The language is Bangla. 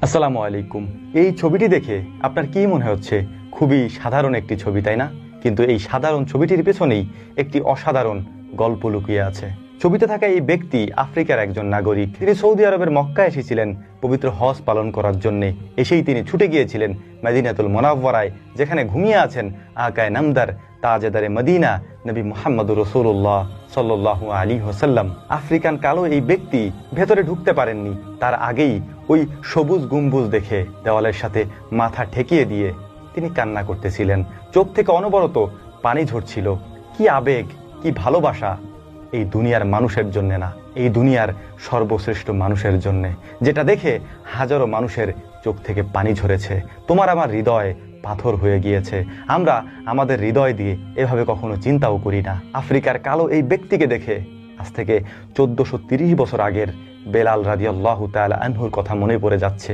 আসসালামু আলাইকুম। এই ছবিটি দেখে আপনার কি মনে হচ্ছে? খুবই সাধারণ একটি ছবি, তাই না? কিন্তু এই সাধারণ ছবিটির পেছনেই একটি অসাধারণ গল্প লুকিয়ে আছে। ছবিতে থাকা এই ব্যক্তি আফ্রিকার একজন নাগরিক। তিনি সৌদি আরবের মক্কা এসেছিলেন পবিত্র হজ পালন করার জন্যে। এসেই তিনি ছুটে গিয়েছিলেন মদিনাতুল মুনাওয়ারায়, যেখানে ঘুমিয়ে আছেন আকায়ে নামদার তাজেদারে মদিনা নবী মুহাম্মদুর রাসূলুল্লাহ সাল্লাল্লাহু আলাইহি ওয়াসাল্লাম। আফ্রিকান কালো এই ব্যক্তি ভেতরে ঢুকতে পারেননি। তার আগেই ওই সবুজ গম্বুজ দেখে দেওয়ালের সাথে মাথা ঠেকিয়ে দিয়ে তিনি কান্না করতেছিলেন। চোখ থেকে অনবরত পানি ঝরছিল। কি আবেগ, কি ভালোবাসা! এই দুনিয়ার মানুষের জন্যে না, এই দুনিয়ার সর্বশ্রেষ্ঠ মানুষের জন্যে, যেটা দেখে হাজারো মানুষের চোখ থেকে পানি ঝরেছে। তোমার আমার হৃদয় পাথর হয়ে গিয়েছে। আমরা আমাদের হৃদয় দিয়ে এভাবে কখনো চিন্তাও করি না। আফ্রিকার কালো এই ব্যক্তিকে দেখে আজ থেকে 1430 বছর আগের বেলাল রাদিয়াল্লাহু তাআলা আনহুর কথা মনে পড়ে যাচ্ছে।